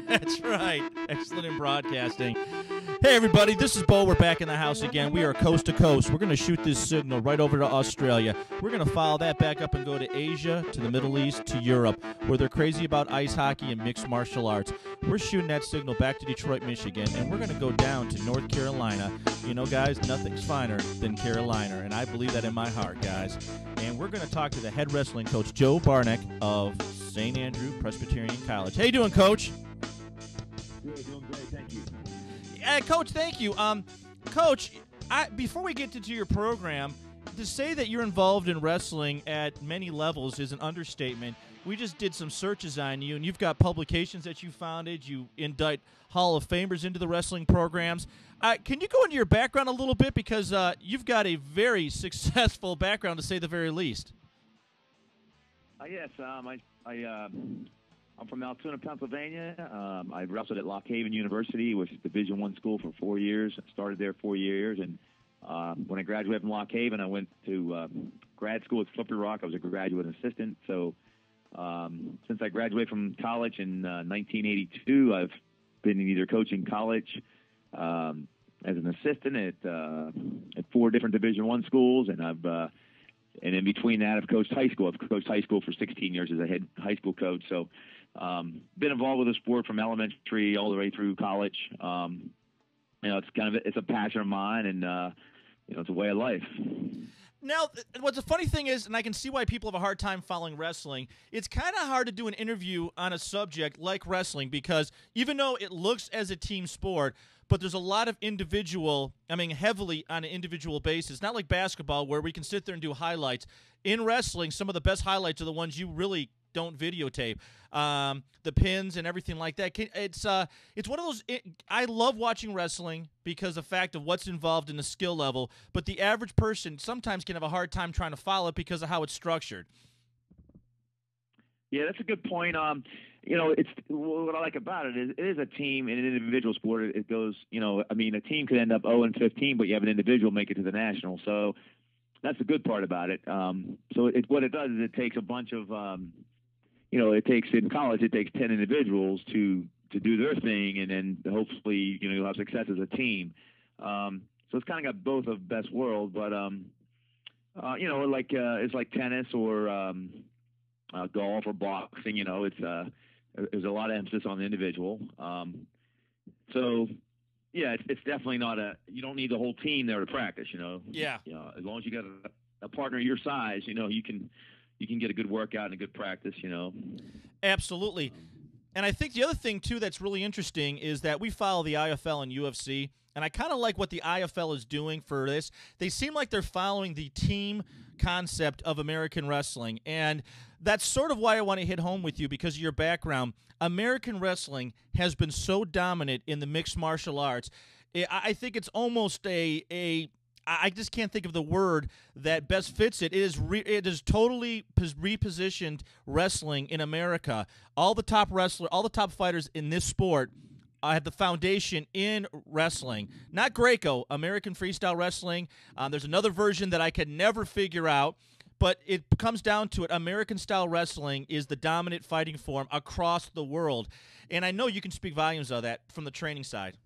That's right. Excellent in broadcasting. Hey, everybody, this is Bo. We're back in the house again. We are coast to coast. We're going to shoot this signal right over to Australia. We're going to follow that back up and go to Asia, to the Middle East, to Europe, where they're crazy about ice hockey and mixed martial arts. We're shooting that signal back to Detroit, Michigan, and we're going to go down to North Carolina. You know, guys, nothing's finer than Carolina, and I believe that in my heart, guys. And we're going to talk to the head wrestling coach, Joe Baranik of St. Andrew Presbyterian College. How you doing, Coach? Good, doing great, thank you. Coach, thank you. Coach, before we get into your program, to say that you're involved in wrestling at many levels is an understatement. We just did some searches on you, and you've got publications that you founded. You indict Hall of Famers into the wrestling programs. Can you go into your background a little bit? Because you've got a very successful background, to say the very least. Yes, I'm from Altoona, Pennsylvania. I wrestled at Lock Haven University, which is a Division I school, for 4 years. I started there 4 years, and when I graduated from Lock Haven, I went to grad school at Slippery Rock. I was a graduate assistant. So since I graduated from college in 1982, I've been either coaching college as an assistant at 4 different Division I schools, and and in between that, I've coached high school. I've coached high school for 16 years as a head high school coach. So been involved with the sport from elementary all the way through college. It's a passion of mine, and it's a way of life. Now, what's the funny thing is, and I can see why people have a hard time following wrestling, it's kind of hard to do an interview on a subject like wrestling because even though it looks as a team sport, but there's a lot of heavily on an individual basis, not like basketball where we can sit there and do highlights. In wrestling, some of the best highlights are the ones you really don't videotape. The pins and everything like that. It's one of those. I love watching wrestling because of the fact of what's involved in the skill level, but the average person sometimes can have a hard time trying to follow it because of how it's structured. Yeah, that's a good point. It's what I like about it is it is a team and an individual sport. It goes, a team could end up 0-15, but you have an individual make it to the national. So that's the good part about it. What it does is it takes a bunch of, in college, it takes 10 individuals to do their thing, and then hopefully, you'll have success as a team. So it's kind of got both of best worlds, but, it's like tennis or golf or boxing, there's a lot of emphasis on the individual. It's definitely not you don't need the whole team there to practice, Yeah. As long as you got a partner your size, you can get a good workout and a good practice, Absolutely. And I think the other thing, too, that's really interesting is that we follow the IFL and UFC, and I kind of like what the IFL is doing for this. They seem like they're following the team concept of American wrestling, and that's sort of why I want to hit home with you because of your background. American wrestling has been so dominant in the mixed martial arts. I think it's almost I just can't think of the word that best fits it. It is totally repositioned wrestling in America. All the top fighters in this sport had the foundation in wrestling. Not Greco, American freestyle wrestling. There's another version that I could never figure out, but it comes down to it. American-style wrestling is the dominant fighting form across the world. And I know you can speak volumes of that from the training side.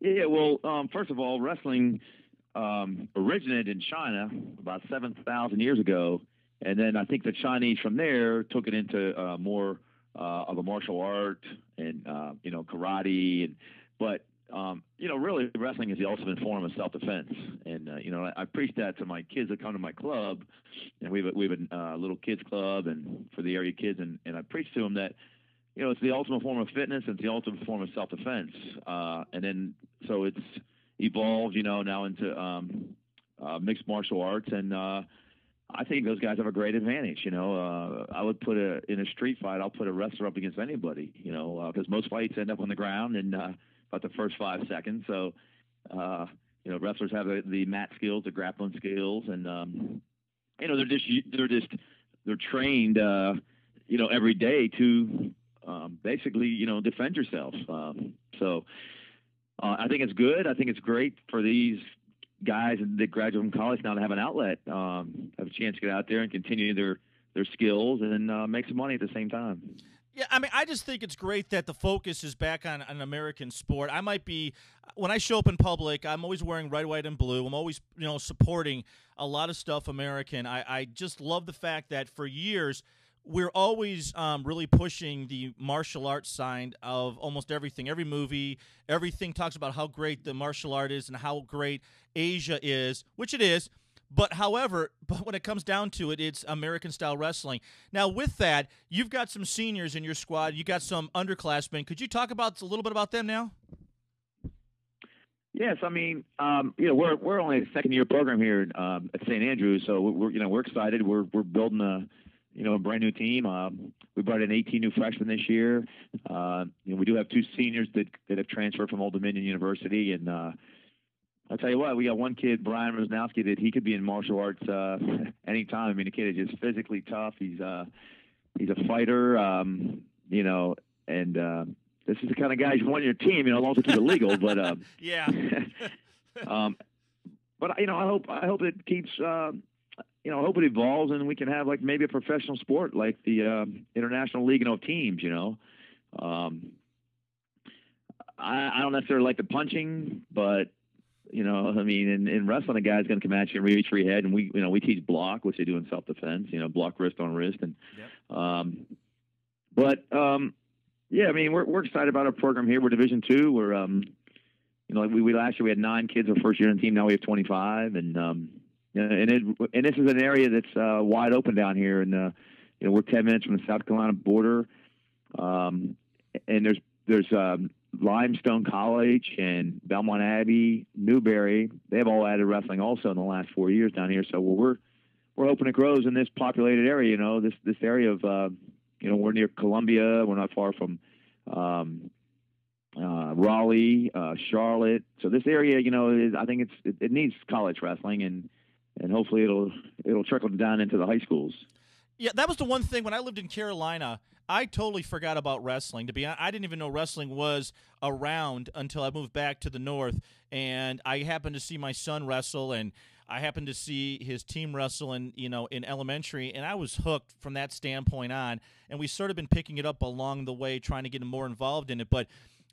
Yeah, well, first of all, wrestling originated in China about 7,000 years ago, and then I think the Chinese from there took it into more of a martial art and karate, but really wrestling is the ultimate form of self-defense, and I preach that to my kids that come to my club, and we have a little kids club and for the area kids, and I preach to them that. It's the ultimate form of fitness. It's the ultimate form of self-defense. And then, so it's evolved, now into mixed martial arts. And I think those guys have a great advantage. I would put in a street fight, I'll put a wrestler up against anybody, because most fights end up on the ground in about the first 5 seconds. So, wrestlers have the mat skills, the grappling skills, and, they're trained, every day to, basically, defend yourself. So I think it's good. I think it's great for these guys that graduate from college now to have an outlet, have a chance to get out there and continue their skills and make some money at the same time. Yeah, I mean, I just think it's great that the focus is back on an American sport. I might be, when I show up in public, I'm always wearing red, white, and blue. I'm always, supporting a lot of stuff American. I just love the fact that for years, we're always really pushing the martial arts side of almost everything. Every movie, everything talks about how great the martial art is and how great Asia is, which it is. But when it comes down to it, it's American-style wrestling. Now, with that, you've got some seniors in your squad. You got some underclassmen. Could you talk a little bit about them now? Yes, I mean, we're only a second-year program here at St. Andrews, so we're excited. We're building a brand new team. We brought in 18 new freshmen this year. We do have 2 seniors that have transferred from Old Dominion University, and I'll tell you what, we got one kid, Brian Rosnowski, that he could be in martial arts anytime. I mean, the kid is just physically tough. He's a fighter, and this is the kind of guy you want on your team, as long as it's illegal. But yeah. But I hope it keeps. I hope it evolves and we can have like maybe a professional sport like the International League of Teams. I don't necessarily like the punching, but in wrestling, a guy's going to come at you and reach for your head, and we teach block, which they do in self-defense. Block wrist on wrist, and yeah, I mean, we're excited about our program here. We're Division II. We're we last year we had 9 kids our first year on the team. Now we have 25, and this is an area that's wide open down here, and we're 10 minutes from the South Carolina border, and there's Limestone College and Belmont Abbey, Newberry. They've all added wrestling also in the last 4 years down here. So we're hoping it grows in this populated area. This area of we're near Columbia. We're not far from Raleigh, Charlotte. So this area, I think it needs college wrestling, and hopefully it'll trickle down into the high schools. Yeah, that was the one thing when I lived in Carolina. I totally forgot about wrestling. To be honest, I didn't even know wrestling was around until I moved back to the north, and I happened to see my son wrestle, and I happened to see his team wrestle in elementary, and I was hooked from that standpoint on, and we sort of been picking it up along the way, trying to get more involved in it. But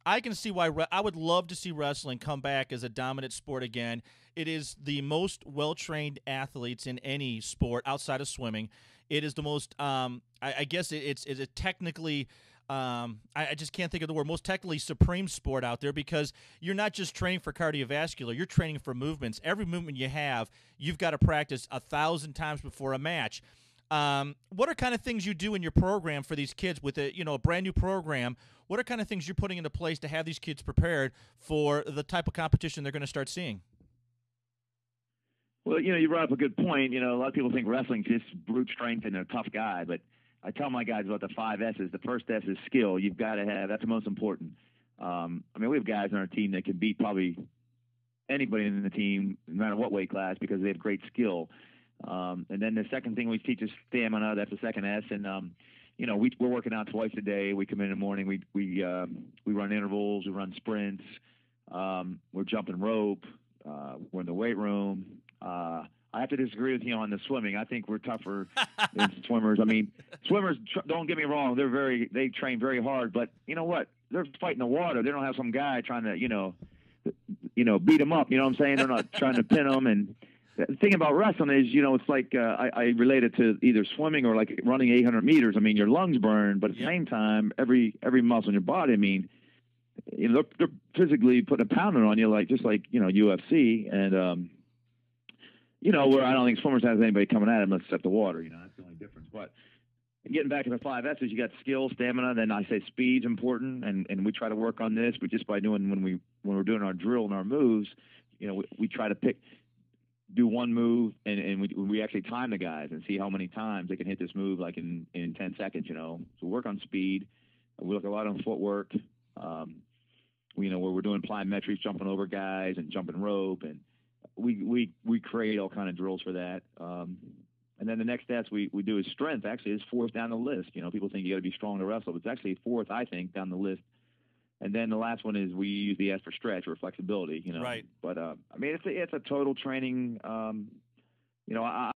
I can see why I would love to see wrestling come back as a dominant sport again. It is the most well-trained athletes in any sport outside of swimming. It is the most, I guess it's technically, I just can't think of the word, most technically supreme sport out there, because you're not just training for cardiovascular, you're training for movements. Every movement you have, you've got to practice 1,000 times before a match. What are kind of things you do in your program for these kids with a brand new program? What are kind of things you're putting into place to have these kids prepared for the type of competition they're going to start seeing? Well, you brought up a good point. A lot of people think wrestling's just brute strength and a tough guy, but I tell my guys about the 5 S's. The first S is skill. You've got to have, that's the most important. We have guys on our team that can beat probably anybody in the team, no matter what weight class, because they have great skill. And then the second thing we teach is stamina. That's the second S. And, we're working out twice a day. We come in the morning. We run intervals. We run sprints. We're jumping rope. We're in the weight room. I have to disagree with you on the swimming. I think we're tougher than swimmers. I mean, swimmers, don't get me wrong, they train very hard, but you know what? They're fighting the water. They don't have some guy trying to, beat them up. You know what I'm saying? They're not trying to pin them. And the thing about wrestling is, it's like I relate it to either swimming or like running 800 meters. I mean, your lungs burn, but at the same time, every muscle in your body, I mean, they're physically putting a pounding on you, just like UFC. And, where I don't think swimmers has anybody coming at them except the water. That's the only difference. But getting back to the 5 S's, you got skill, stamina. Then I say speed's important, and we try to work on this. But just by doing when we're doing our drill and our moves, we try to do one move, and we actually time the guys and see how many times they can hit this move like in 10 seconds. So work on speed. We look a lot on footwork. Where we're doing plyometrics, jumping over guys and jumping rope, and we create all kind of drills for that. And then the next test we do is strength. Actually, is 4th down the list. People think you got to be strong to wrestle, but it's actually 4th, I think, down the list And then the last one is we use the S for stretch or flexibility, Right. But I mean, it's a total training. I